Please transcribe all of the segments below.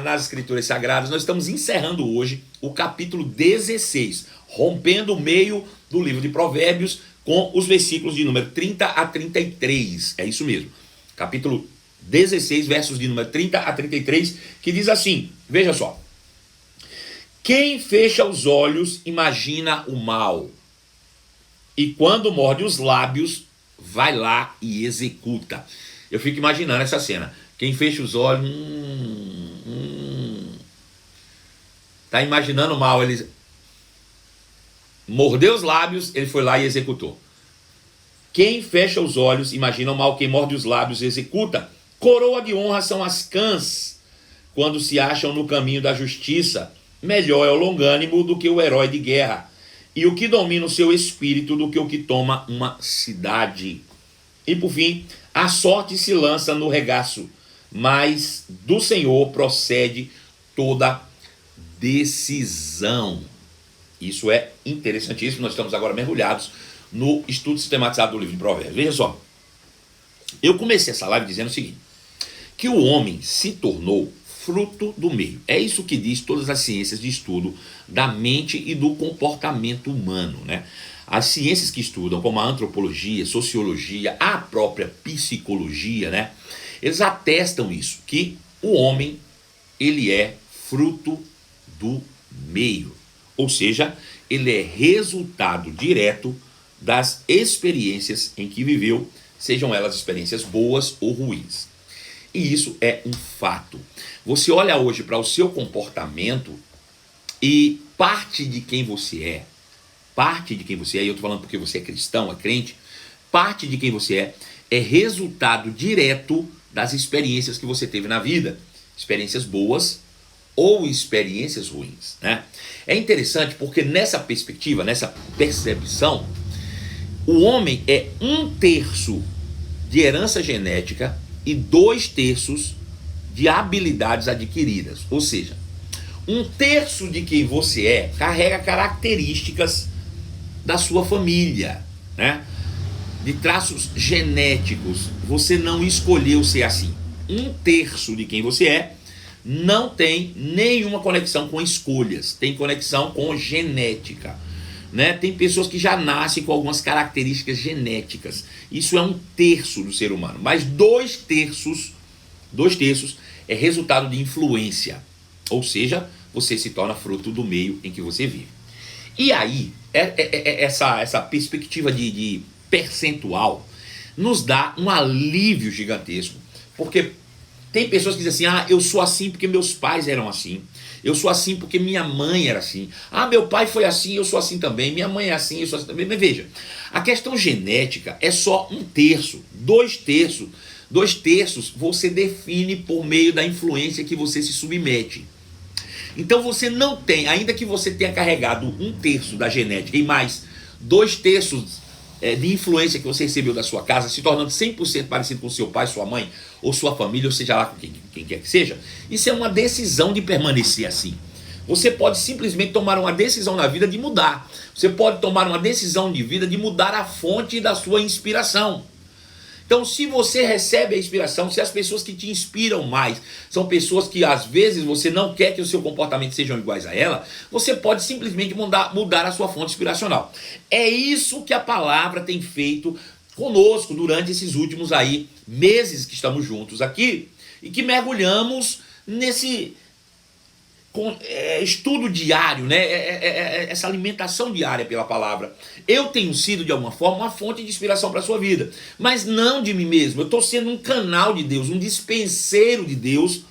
Nas Escrituras Sagradas, nós estamos encerrando hoje o capítulo 16, rompendo o meio do livro de Provérbios com os versículos de número 30 a 33. É isso mesmo. Capítulo 16, versos de número 30 a 33, que diz assim, veja só. Quem fecha os olhos imagina o mal, e quando morde os lábios, vai lá e executa. Eu fico imaginando essa cena. Quem fecha os olhos, tá imaginando o mal, ele mordeu os lábios, ele foi lá e executou. Quem fecha os olhos imagina o mal, quem morde os lábios executa. Coroa de honra são as cãs, quando se acham no caminho da justiça. Melhor é o longânimo do que o herói de guerra, e o que domina o seu espírito do que o que toma uma cidade. E por fim, a sorte se lança no regaço, mas do Senhor procede toda decisão. Isso é interessantíssimo. Nós estamos agora mergulhados no estudo sistematizado do livro de Provérbios. Veja só, eu comecei essa live dizendo o seguinte, que o homem se tornou fruto do meio. É isso que diz todas as ciências de estudo da mente e do comportamento humano, né? As ciências que estudam, como a antropologia, sociologia, a própria psicologia, né? Eles atestam isso, que o homem, ele é fruto do meio. Ou seja, ele é resultado direto das experiências em que viveu, sejam elas experiências boas ou ruins. E isso é um fato. Você olha hoje para o seu comportamento e parte de quem você é, e eu estou falando porque você é cristão, é crente, parte de quem você é resultado direto das experiências que você teve na vida, experiências boas ou experiências ruins, né? É interessante porque nessa perspectiva, nessa percepção, o homem é 1/3 de herança genética e 2/3 de habilidades adquiridas. Ou seja, 1/3 de quem você é carrega características da sua família, né? De traços genéticos. Você não escolheu ser assim. 1/3 de quem você é não tem nenhuma conexão com escolhas, tem conexão com genética, né? Tem pessoas que já nascem com algumas características genéticas. Isso é 1/3 do ser humano, mas 2/3 é resultado de influência, ou seja, você se torna fruto do meio em que você vive. E aí, essa perspectiva de percentual nos dá um alívio gigantesco, porque tem pessoas que dizem assim, eu sou assim porque meus pais eram assim, eu sou assim porque minha mãe era assim, meu pai foi assim, eu sou assim também, minha mãe é assim, eu sou assim também. Mas veja, a questão genética é só 1/3, 2/3 você define por meio da influência que você se submete. Então você não tem, ainda que você tenha carregado 1/3 da genética e mais 2/3 de influência que você recebeu da sua casa, se tornando 100% parecido com seu pai, sua mãe, ou sua família, ou seja lá com quem quer que seja, isso é uma decisão de permanecer assim. Você pode simplesmente tomar uma decisão na vida de mudar. Você pode tomar uma decisão de vida de mudar a fonte da sua inspiração. Então, se você recebe a inspiração, se as pessoas que te inspiram mais são pessoas que às vezes você não quer que o seu comportamento sejam iguais a ela, você pode simplesmente mudar a sua fonte inspiracional. É isso que a palavra tem feito conosco durante esses últimos meses que estamos juntos aqui e que mergulhamos nesse estudo diário, né? Essa alimentação diária pela palavra. Eu tenho sido, de alguma forma, uma fonte de inspiração para a sua vida, mas não de mim mesmo. Eu estou sendo um canal de Deus, um dispenseiro de Deus,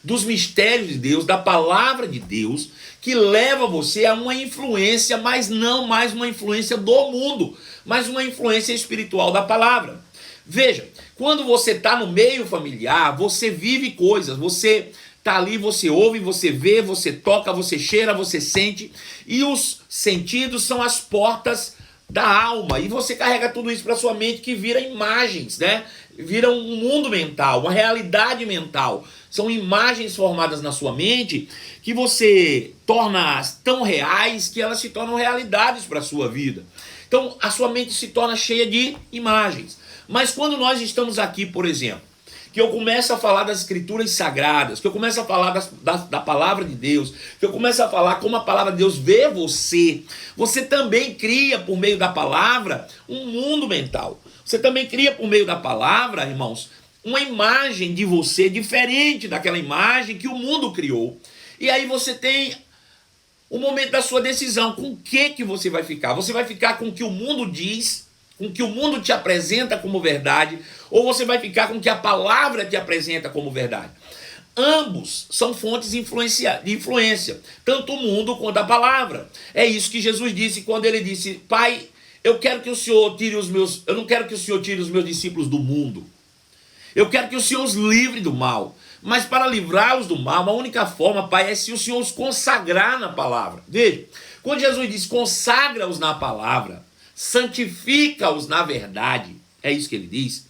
dos mistérios de Deus, da palavra de Deus, que leva você a uma influência, mas não mais uma influência do mundo, mas uma influência espiritual da palavra. Veja, quando você está no meio familiar, você vive coisas, você tá ali, você ouve, você vê, você toca, você cheira, você sente, e os sentidos são as portas da alma, e você carrega tudo isso para sua mente, que vira imagens, né? Vira um mundo mental, uma realidade mental. São imagens formadas na sua mente que você torna tão reais que elas se tornam realidades para a sua vida. Então a sua mente se torna cheia de imagens. Mas quando nós estamos aqui, por exemplo, que eu começo a falar das escrituras sagradas, que eu começo a falar da palavra de Deus, que eu começo a falar como a palavra de Deus vê você, você também cria por meio da palavra um mundo mental. Você também cria por meio da palavra, irmãos, uma imagem de você diferente daquela imagem que o mundo criou. E aí você tem o momento da sua decisão, com o que você vai ficar? Você vai ficar com o que o mundo diz, com o que o mundo te apresenta como verdade, ou você vai ficar com o que a palavra te apresenta como verdade? Ambos são fontes de influência, tanto o mundo quanto a palavra. É isso que Jesus disse quando ele disse: Pai, eu quero que o Senhor eu não quero que o Senhor tire os meus discípulos do mundo. Eu quero que o Senhor os livre do mal. Mas para livrá-los do mal, a única forma, Pai, é se o Senhor os consagrar na palavra. Veja, quando Jesus diz consagra-os na palavra, santifica-os na verdade, é isso que ele diz.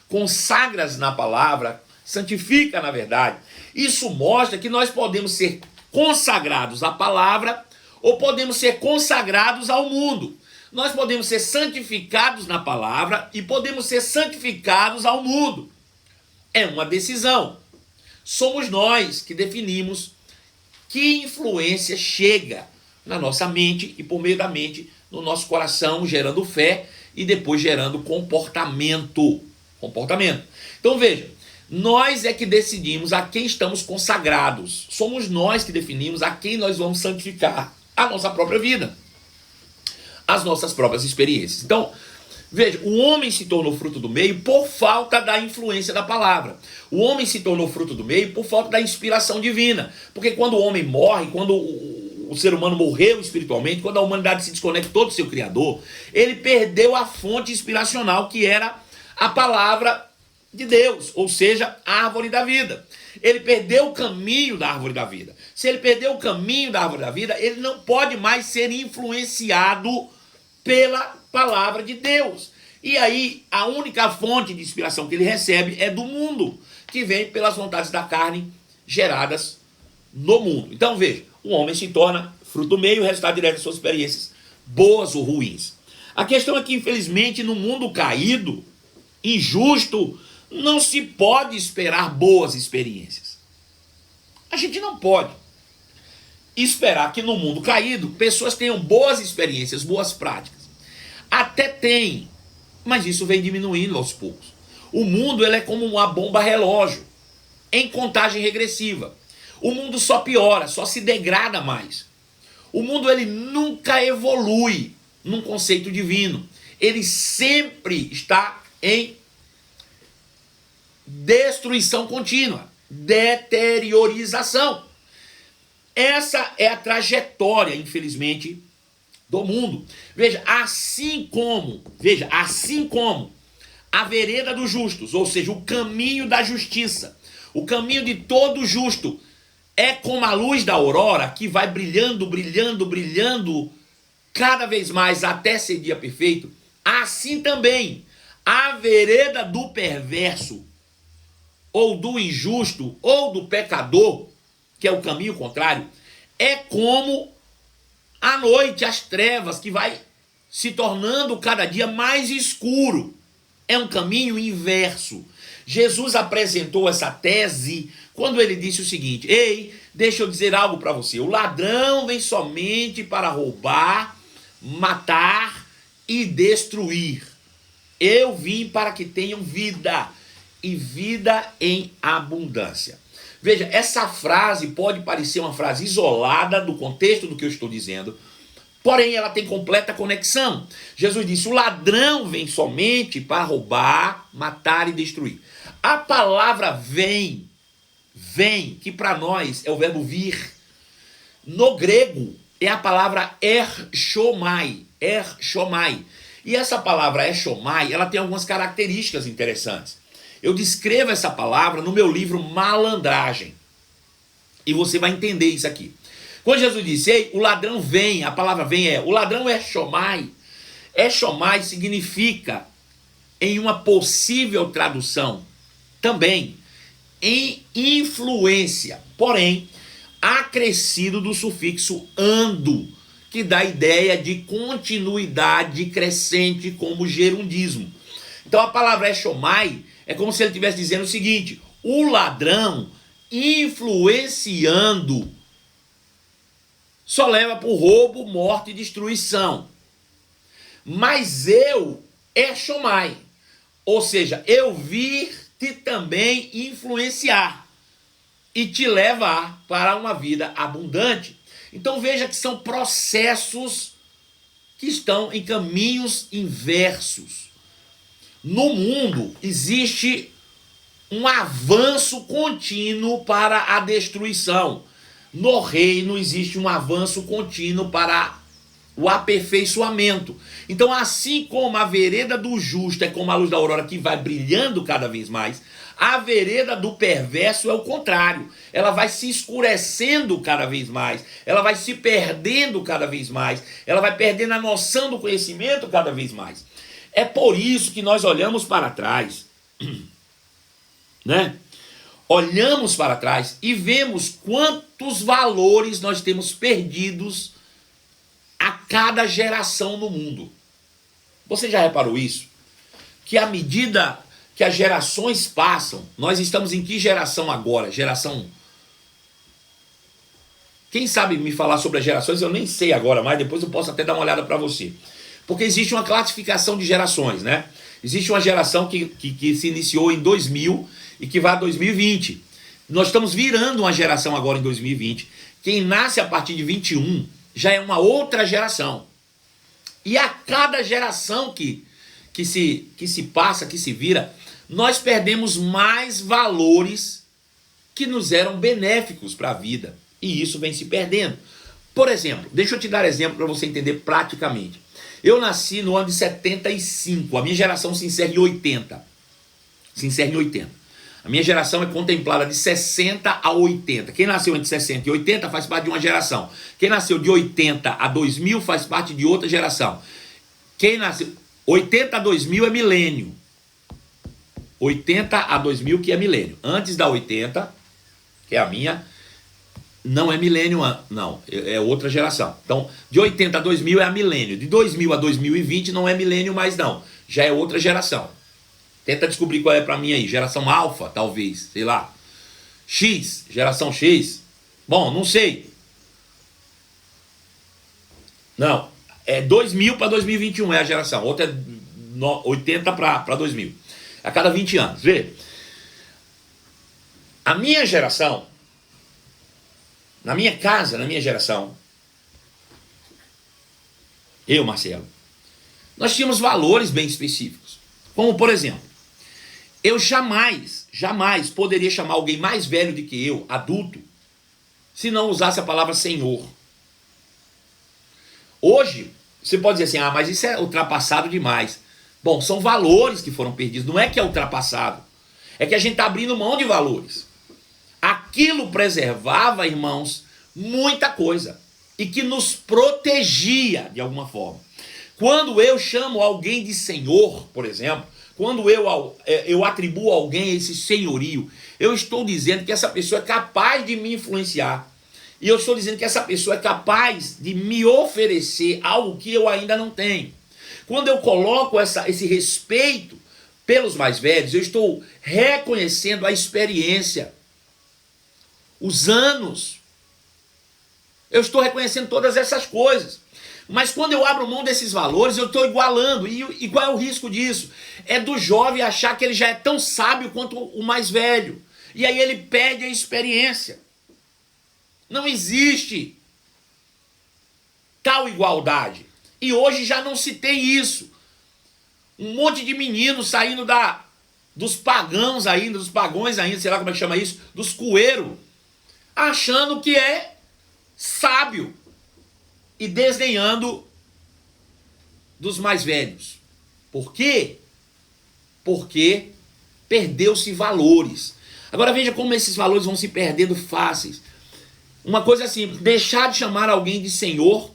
Consagra-os na palavra, santifica na verdade. Isso mostra que nós podemos ser consagrados à palavra ou podemos ser consagrados ao mundo. Nós podemos ser santificados na palavra e podemos ser santificados ao mundo. É uma decisão. Somos nós que definimos que influência chega na nossa mente e por meio da mente no nosso coração, gerando fé e depois gerando comportamento. Então veja, nós é que decidimos a quem estamos consagrados. Somos nós que definimos a quem nós vamos santificar a nossa própria vida, as nossas próprias experiências. Então, veja, o homem se tornou fruto do meio por falta da influência da palavra. O homem se tornou fruto do meio por falta da inspiração divina. Porque quando o homem morre, quando o ser humano morreu espiritualmente, quando a humanidade se desconectou do seu Criador, ele perdeu a fonte inspiracional que era a palavra de Deus, ou seja, a árvore da vida. Ele perdeu o caminho da árvore da vida. Se ele perdeu o caminho da árvore da vida, ele não pode mais ser influenciado pela palavra de Deus. E aí, a única fonte de inspiração que ele recebe é do mundo, que vem pelas vontades da carne geradas no mundo. Então, veja, o homem se torna fruto do meio, resultado direto das suas experiências, boas ou ruins. A questão é que, infelizmente, no mundo caído, injusto, não se pode esperar boas experiências. A gente não pode esperar que no mundo caído pessoas tenham boas experiências, boas práticas. Até tem, mas isso vem diminuindo aos poucos. O mundo ele é como uma bomba relógio, em contagem regressiva. O mundo só piora, só se degrada mais. O mundo ele nunca evolui num conceito divino. Ele sempre está em destruição contínua, deteriorização. Essa é a trajetória, infelizmente, do mundo. Veja, assim como a vereda dos justos, ou seja, o caminho da justiça, o caminho de todo justo, é como a luz da aurora que vai brilhando, brilhando, brilhando, cada vez mais até ser dia perfeito, assim também a vereda do perverso, ou do injusto, ou do pecador, que é o caminho contrário, é como a noite, as trevas, que vai se tornando cada dia mais escuro. É um caminho inverso. Jesus apresentou essa tese quando ele disse o seguinte: ei, deixa eu dizer algo para você. O ladrão vem somente para roubar, matar e destruir. Eu vim para que tenham vida, e vida em abundância. Veja, essa frase pode parecer uma frase isolada do contexto do que eu estou dizendo, porém ela tem completa conexão. Jesus disse: o ladrão vem somente para roubar, matar e destruir. A palavra vem, que para nós é o verbo vir. No grego é a palavra erchomai. E essa palavra erchomai, ela tem algumas características interessantes. Eu descrevo essa palavra no meu livro Malandragem. E você vai entender isso aqui. Quando Jesus disse: ei, o ladrão vem, a palavra vem o ladrão é Shomai. Shomai significa, em uma possível tradução, também, em influência, porém, acrescido do sufixo ando, que dá a ideia de continuidade crescente como gerundismo. Então a palavra Shomai É como se ele estivesse dizendo o seguinte: o ladrão influenciando só leva para o roubo, morte e destruição. Mas eu é Shomai, ou seja, eu vir-te também influenciar e te levar para uma vida abundante. Então veja que são processos que estão em caminhos inversos. No mundo existe um avanço contínuo para a destruição. No reino existe um avanço contínuo para o aperfeiçoamento. Então, assim como a vereda do justo é como a luz da aurora que vai brilhando cada vez mais, a vereda do perverso é o contrário. Ela vai se escurecendo cada vez mais, ela vai se perdendo cada vez mais, ela vai perdendo a noção do conhecimento cada vez mais. É por isso que nós olhamos para trás, né? Olhamos para trás e vemos quantos valores nós temos perdidos a cada geração no mundo. Você já reparou isso? Que à medida que as gerações passam, nós estamos em que geração agora? Geração... Quem sabe me falar sobre as gerações? Eu nem sei agora, mas depois eu posso até dar uma olhada para você. Porque existe uma classificação de gerações, né? Existe uma geração que se iniciou em 2000 e que vai a 2020. Nós estamos virando uma geração agora em 2020. Quem nasce a partir de 21 já é uma outra geração. E a cada geração que se passa, que se vira, nós perdemos mais valores que nos eram benéficos para a vida. E isso vem se perdendo. Por exemplo, deixa eu te dar exemplo para você entender praticamente. Eu nasci no ano de 75, a minha geração se encerra em 80. Se encerra em 80. A minha geração é contemplada de 60 a 80. Quem nasceu entre 60 e 80 faz parte de uma geração. Quem nasceu de 80 a 2000 faz parte de outra geração. Quem nasceu... 80 a 2000 é milênio. 80 a 2000 que é milênio. Antes da 80, que é a minha, não é milênio, não. É outra geração. Então, de 80 a 2000 é a milênio. De 2000 a 2020 não é milênio mais, não. Já é outra geração. Tenta descobrir qual é para mim aí. Geração alfa, talvez. Sei lá. X. Geração X. Bom, não sei. Não. É 2000 para 2021 é a geração. Outra é 80 para 2000. A cada 20 anos. Vê. A minha geração, na minha casa, na minha geração, eu, Marcelo, nós tínhamos valores bem específicos. Como, por exemplo, eu jamais poderia chamar alguém mais velho do que eu, adulto, se não usasse a palavra Senhor. Hoje, você pode dizer assim, mas isso é ultrapassado demais. Bom, são valores que foram perdidos, não é que é ultrapassado. É que a gente está abrindo mão de valores. Aquilo preservava, irmãos, muita coisa. E que nos protegia de alguma forma. Quando eu chamo alguém de Senhor, por exemplo, quando eu atribuo a alguém esse senhorio, eu estou dizendo que essa pessoa é capaz de me influenciar. E eu estou dizendo que essa pessoa é capaz de me oferecer algo que eu ainda não tenho. Quando eu coloco esse respeito pelos mais velhos, eu estou reconhecendo a experiência, os anos. Eu estou reconhecendo todas essas coisas. Mas quando eu abro mão desses valores, eu estou igualando. E qual é o risco disso? É do jovem achar que ele já é tão sábio quanto o mais velho. E aí ele perde a experiência. Não existe tal igualdade. E hoje já não se tem isso. Um monte de meninos saindo dos pagãos ainda, dos pagões ainda, sei lá como é que chama isso, dos cueiros, achando que é sábio e desdenhando dos mais velhos. Por quê? Porque perdeu-se valores. Agora veja como esses valores vão se perdendo fáceis. Uma coisa assim, deixar de chamar alguém de Senhor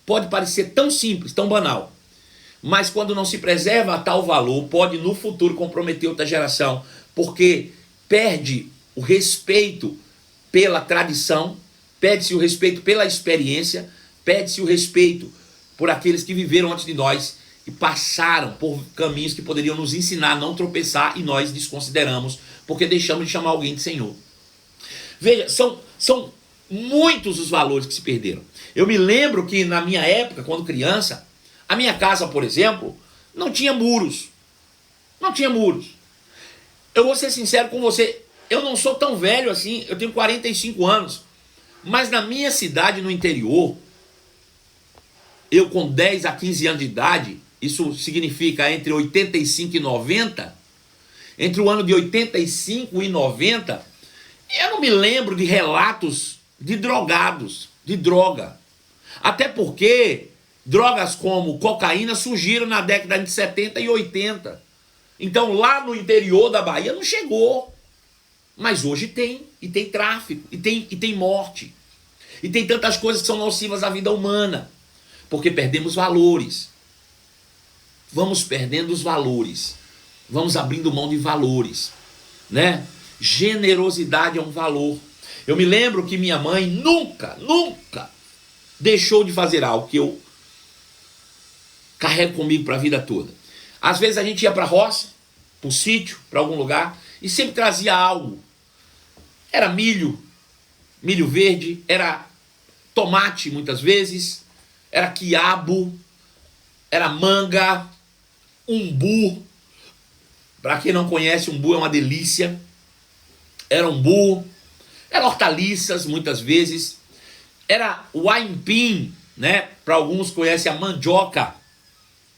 pode parecer tão simples, tão banal. Mas quando não se preserva tal valor, pode no futuro comprometer outra geração, porque perde o respeito pela tradição, perde-se o respeito pela experiência, perde-se o respeito por aqueles que viveram antes de nós e passaram por caminhos que poderiam nos ensinar a não tropeçar e nós desconsideramos, porque deixamos de chamar alguém de Senhor. Veja, são muitos os valores que se perderam. Eu me lembro que na minha época, quando criança, a minha casa, por exemplo, não tinha muros. Não tinha muros. Eu vou ser sincero com você, eu não sou tão velho assim, eu tenho 45 anos, mas na minha cidade, no interior, eu com 10 a 15 anos de idade, isso significa entre 85 e 90, entre o ano de 85 e 90, eu não me lembro de relatos de drogados, de droga. Até porque drogas como cocaína surgiram na década de 70 e 80. Então lá no interior da Bahia não chegou. Mas hoje tem, e tem tráfico, e tem morte. E tem tantas coisas que são nocivas à vida humana. Porque perdemos valores. Vamos perdendo os valores. Vamos abrindo mão de valores, né? Generosidade é um valor. Eu me lembro que minha mãe nunca deixou de fazer algo que eu carrego comigo para a vida toda. Às vezes a gente ia para a roça, para o sítio, para algum lugar, e sempre trazia algo. Era milho verde, era tomate muitas vezes, era quiabo, era manga, umbu. Para quem não conhece, umbu é uma delícia. Era umbu, era hortaliças muitas vezes, era o aipim, né? Para alguns conhecem a mandioca,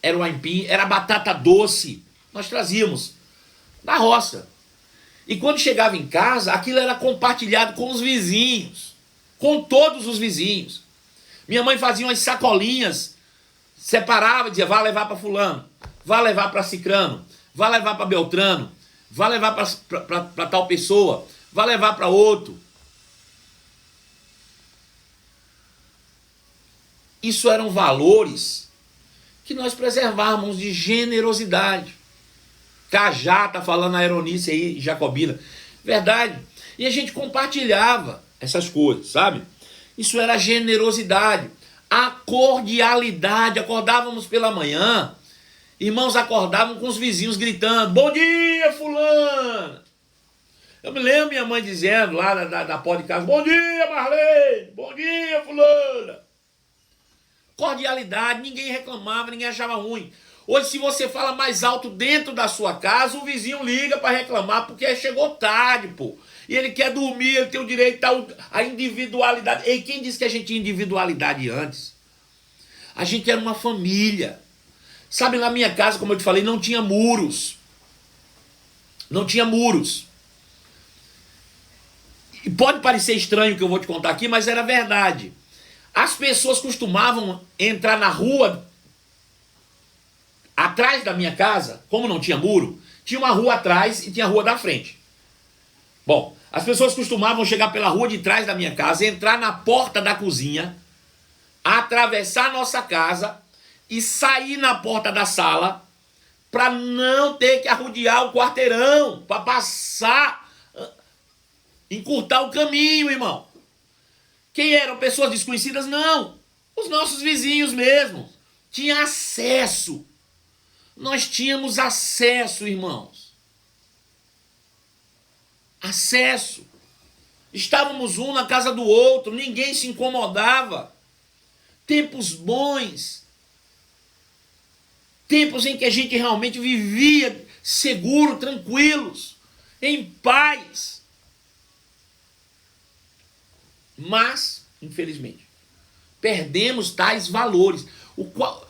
era o aipim, era batata doce, nós trazíamos da roça. E quando chegava em casa, aquilo era compartilhado com os vizinhos, com todos os vizinhos. Minha mãe fazia umas sacolinhas, separava e dizia, vá levar para fulano, vá levar para cicrano, vá levar para beltrano, vá levar para tal pessoa, vá levar para outro. Isso eram valores que nós preservávamos de generosidade. Cajá tá falando a Aeronice aí, Jacobina. Verdade. E a gente compartilhava essas coisas, sabe? Isso era generosidade. A cordialidade. Acordávamos pela manhã, irmãos acordavam com os vizinhos gritando, bom dia, fulano. Eu me lembro minha mãe dizendo lá da porta de casa, bom dia, Marlene, bom dia, fulana. Cordialidade, ninguém reclamava, ninguém achava ruim. Hoje, se você fala mais alto dentro da sua casa, o vizinho liga para reclamar, porque chegou tarde, pô. E ele quer dormir, ele tem o direito à individualidade. E quem disse que a gente tinha individualidade antes? A gente era uma família. Sabe, na minha casa, como eu te falei, não tinha muros. Não tinha muros. E pode parecer estranho o que eu vou te contar aqui, mas era verdade. As pessoas costumavam entrar na rua atrás da minha casa, como não tinha muro, tinha uma rua atrás e tinha a rua da frente. Bom, as pessoas costumavam chegar pela rua de trás da minha casa, entrar na porta da cozinha, atravessar a nossa casa e sair na porta da sala para não ter que arrodear o quarteirão, para passar, encurtar o caminho, irmão. Quem eram? Pessoas desconhecidas? Não. Os nossos vizinhos mesmo. Tinha acesso. Nós tínhamos acesso, irmãos. Acesso. Estávamos um na casa do outro. Ninguém se incomodava. Tempos bons. Tempos em que a gente realmente vivia seguro, tranquilos, em paz. Mas, infelizmente, perdemos tais valores.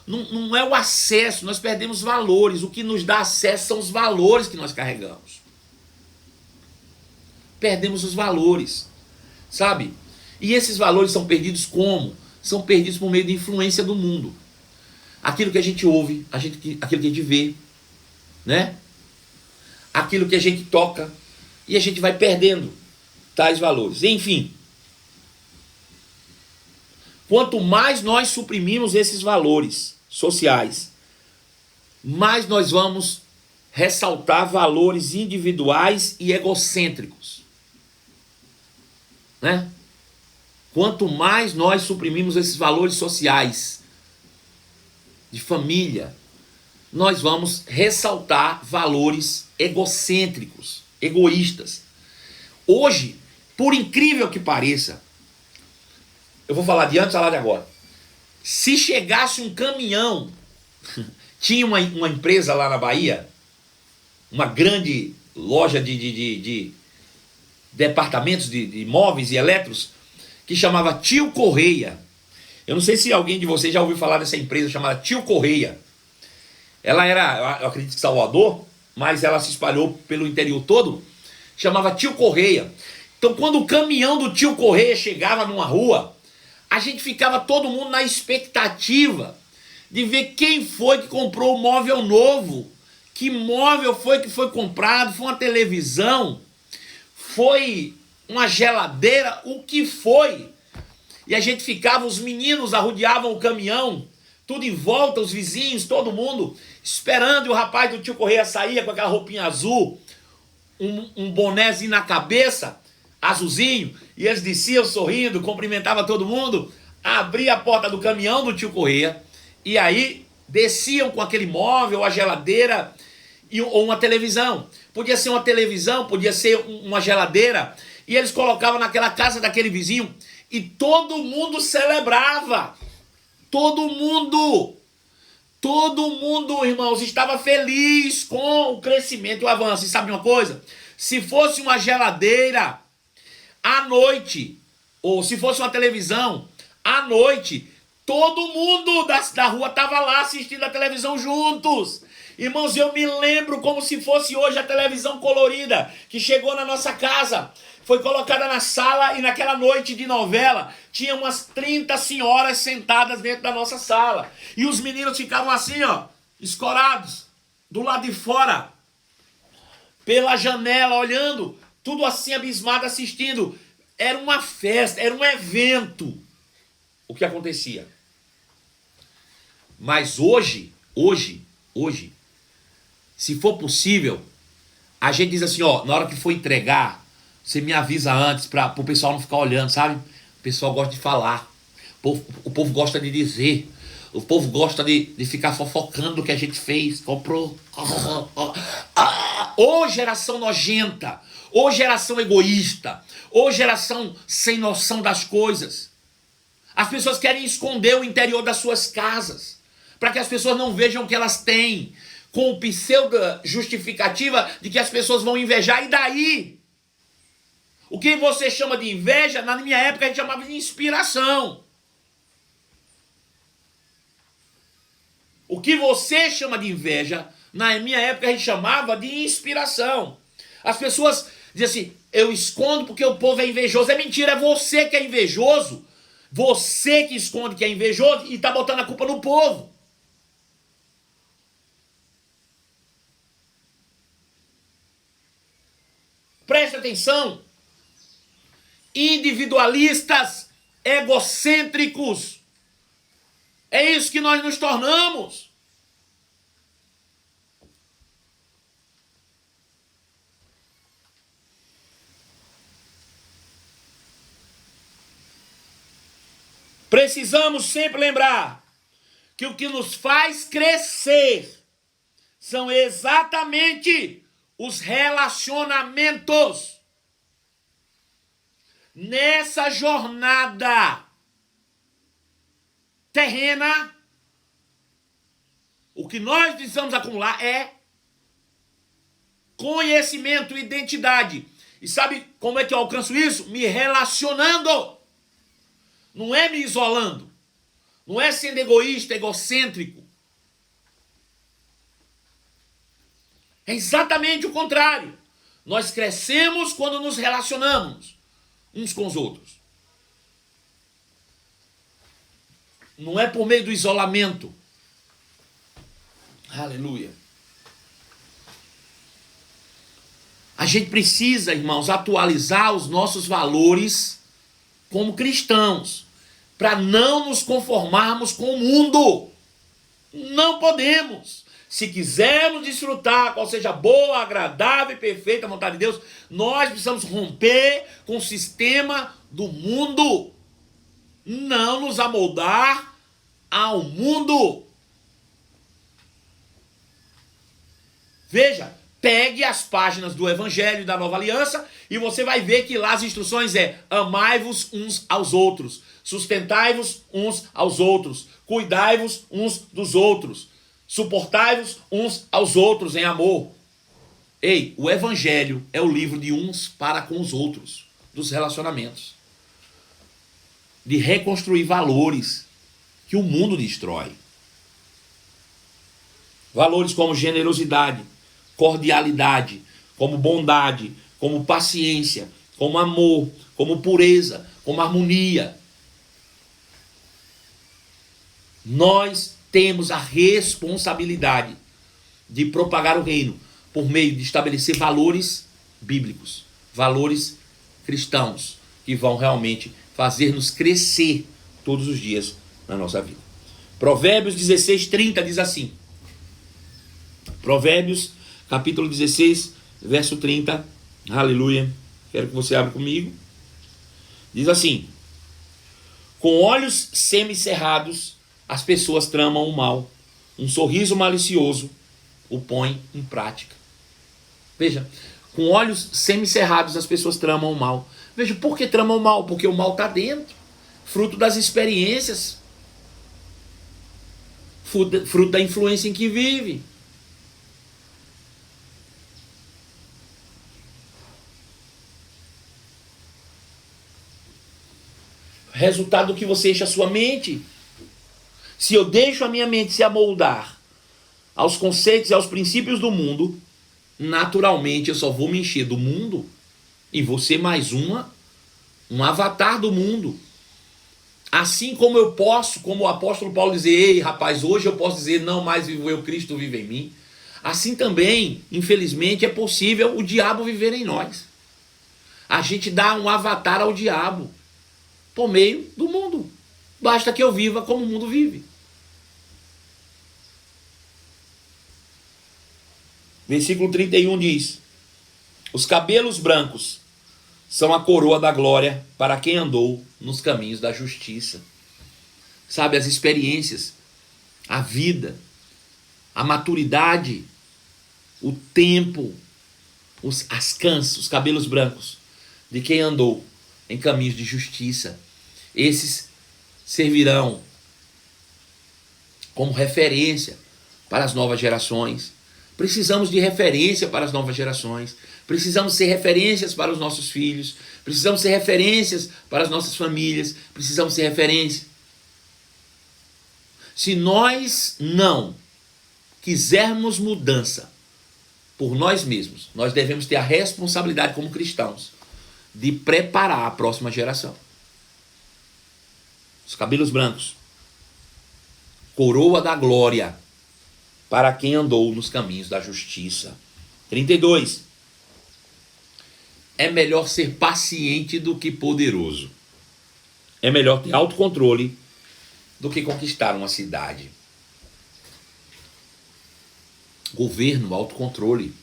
Não é o acesso, nós perdemos valores. O que nos dá acesso são os valores que nós carregamos. Perdemos os valores, sabe? E esses valores são perdidos como? São perdidos por meio da influência do mundo. Aquilo que a gente ouve, aquilo que a gente vê, né? Aquilo que a gente toca, e a gente vai perdendo tais valores. Enfim, quanto mais nós suprimimos esses valores sociais, mais nós vamos ressaltar valores individuais e egocêntricos, né? Quanto mais nós suprimimos esses valores sociais, de família, nós vamos ressaltar valores egocêntricos, egoístas. Hoje, por incrível que pareça, eu vou falar de antes, falar de agora. Se chegasse um caminhão, tinha uma empresa lá na Bahia, uma grande loja de departamentos de móveis e eletros, que chamava Tio Correia. Eu não sei se alguém de vocês já ouviu falar dessa empresa chamada Tio Correia. Ela era, eu acredito que Salvador, mas ela se espalhou pelo interior todo, chamava Tio Correia. Então quando o caminhão do Tio Correia chegava numa rua, a gente ficava todo mundo na expectativa de ver quem foi que comprou o móvel novo. Que móvel foi que foi comprado? Foi uma televisão? Foi uma geladeira? O que foi? E a gente ficava, os meninos arrodeavam o caminhão, tudo em volta, os vizinhos, todo mundo, esperando, e o rapaz do Tio Correia saía com aquela roupinha azul, um bonézinho na cabeça, azulzinho, e eles desciam sorrindo, cumprimentavam todo mundo, abria a porta do caminhão do Tio Correia, e aí desciam com aquele móvel, a geladeira, ou uma televisão. Podia ser uma televisão, podia ser uma geladeira, e eles colocavam naquela casa daquele vizinho, e todo mundo celebrava. Todo mundo, irmãos, estava feliz com o crescimento e o avanço. E sabe uma coisa? Se fosse uma geladeira, à noite, ou se fosse uma televisão, à noite, todo mundo da rua estava lá assistindo a televisão juntos. Irmãos, eu me lembro como se fosse hoje a televisão colorida que chegou na nossa casa. Foi colocada na sala e naquela noite de novela tinha umas 30 senhoras sentadas dentro da nossa sala. E os meninos ficavam assim, ó, escorados, do lado de fora, pela janela, olhando, tudo assim abismado, assistindo. Era uma festa, era um evento o que acontecia. Mas hoje, se for possível, a gente diz assim, ó, na hora que for entregar, você me avisa antes para o pessoal não ficar olhando, sabe? O pessoal gosta de falar, o povo gosta de dizer, o povo gosta de ficar fofocando o que a gente fez, comprou. Ô geração nojenta, ô geração egoísta, ô geração sem noção das coisas. As pessoas querem esconder o interior das suas casas, para que as pessoas não vejam o que elas têm, com o pseudo justificativa de que as pessoas vão invejar, e daí? O que você chama de inveja, na minha época a gente chamava de inspiração. O que você chama de inveja, na minha época a gente chamava de inspiração. As pessoas dizem assim, eu escondo porque o povo é invejoso. É mentira, é você que é invejoso. Você que esconde que é invejoso e está botando a culpa no povo. Presta atenção. Individualistas, egocêntricos. É isso que nós nos tornamos. Precisamos sempre lembrar que o que nos faz crescer são exatamente os relacionamentos. Nessa jornada terrena, o que nós precisamos acumular é conhecimento, identidade. E sabe como é que eu alcanço isso? Me relacionando. Não é me isolando. Não é sendo egoísta, egocêntrico. É exatamente o contrário. Nós crescemos quando nos relacionamos uns com os outros. Não é por meio do isolamento. Aleluia. A gente precisa, irmãos, atualizar os nossos valores como cristãos, para não nos conformarmos com o mundo. Não podemos. Se quisermos desfrutar, qual seja boa, agradável e perfeita a vontade de Deus, nós precisamos romper com o sistema do mundo. Não nos amoldar ao mundo. Veja, pegue as páginas do Evangelho da Nova Aliança e você vai ver que lá as instruções é: amai-vos uns aos outros, sustentai-vos uns aos outros, cuidai-vos uns dos outros, suportai-vos uns aos outros em amor. Ei, o Evangelho é o livro de uns para com os outros, dos relacionamentos, de reconstruir valores que o mundo destrói. Valores como generosidade, cordialidade, como bondade, como paciência, como amor, como pureza, como harmonia. Nós temos a responsabilidade de propagar o reino por meio de estabelecer valores bíblicos, valores cristãos, que vão realmente fazer-nos crescer todos os dias na nossa vida. Provérbios 16:30 diz assim. Provérbios, capítulo 16, verso 30. Aleluia. Quero que você abra comigo. Diz assim: com olhos semicerrados, as pessoas tramam o mal. Um sorriso malicioso o põe em prática. Veja, com olhos semicerrados, as pessoas tramam o mal. Veja, por que tramam o mal? Porque o mal está dentro. Fruto das experiências. Fruto da influência em que vive. Resultado do que você enche a sua mente. Se eu deixo a minha mente se amoldar aos conceitos e aos princípios do mundo, naturalmente eu só vou me encher do mundo e vou ser mais um avatar do mundo. Assim como eu posso, como o apóstolo Paulo dizer: ei rapaz, hoje eu posso dizer, não mais vivo eu, Cristo vive em mim. Assim também, infelizmente, é possível o diabo viver em nós. A gente dá um avatar ao diabo por meio do mundo. Basta que eu viva como o mundo vive. Versículo 31 diz: os cabelos brancos são a coroa da glória para quem andou nos caminhos da justiça. Sabe, as experiências, a vida, a maturidade, o tempo, os cabelos brancos de quem andou em caminhos de justiça. Esses servirão como referência para as novas gerações. Precisamos de referência para as novas gerações. Precisamos ser referências para os nossos filhos. Precisamos ser referências para as nossas famílias. Precisamos ser referência. Se nós não quisermos mudança por nós mesmos, nós devemos ter a responsabilidade como cristãos de preparar a próxima geração. Os cabelos brancos, coroa da glória para quem andou nos caminhos da justiça. 32. É melhor ser paciente do que poderoso. É melhor ter autocontrole do que conquistar uma cidade. Governo, autocontrole.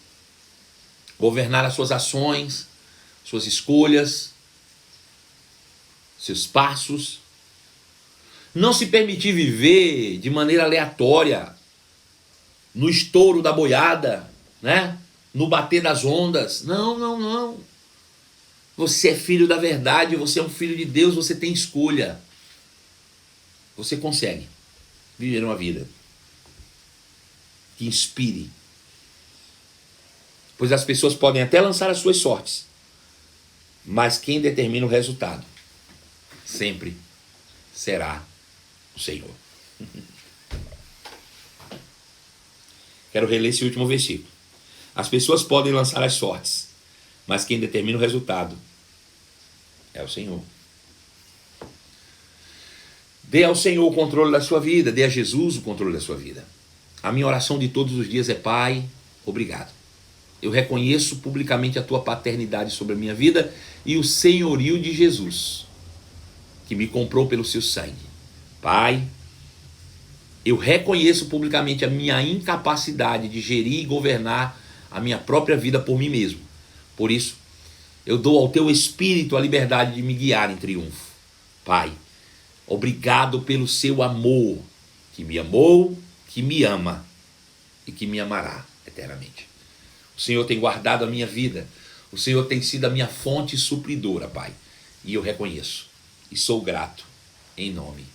Governar as suas ações, suas escolhas, seus passos. Não se permitir viver de maneira aleatória, no estouro da boiada, né? No bater das ondas. Não, não, não. Você é filho da verdade, você é um filho de Deus, você tem escolha. Você consegue viver uma vida que inspire. Pois as pessoas podem até lançar as suas sortes, mas quem determina o resultado sempre será o Senhor. Quero reler esse último versículo. As pessoas podem lançar as sortes, mas quem determina o resultado é o Senhor. Dê ao Senhor o controle da sua vida, dê a Jesus o controle da sua vida. A minha oração de todos os dias é: Pai, obrigado. Eu reconheço publicamente a tua paternidade sobre a minha vida e o senhorio de Jesus, que me comprou pelo seu sangue. Pai, eu reconheço publicamente a minha incapacidade de gerir e governar a minha própria vida por mim mesmo. Por isso, eu dou ao teu Espírito a liberdade de me guiar em triunfo. Pai, obrigado pelo seu amor, que me amou, que me ama e que me amará eternamente. Senhor tem guardado a minha vida. O Senhor tem sido a minha fonte supridora, Pai. E eu reconheço. E sou grato em nome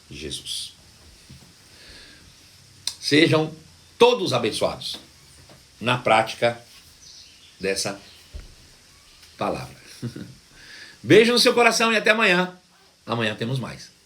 de Jesus. Sejam todos abençoados na prática dessa palavra. Beijo no seu coração e até amanhã. Amanhã temos mais.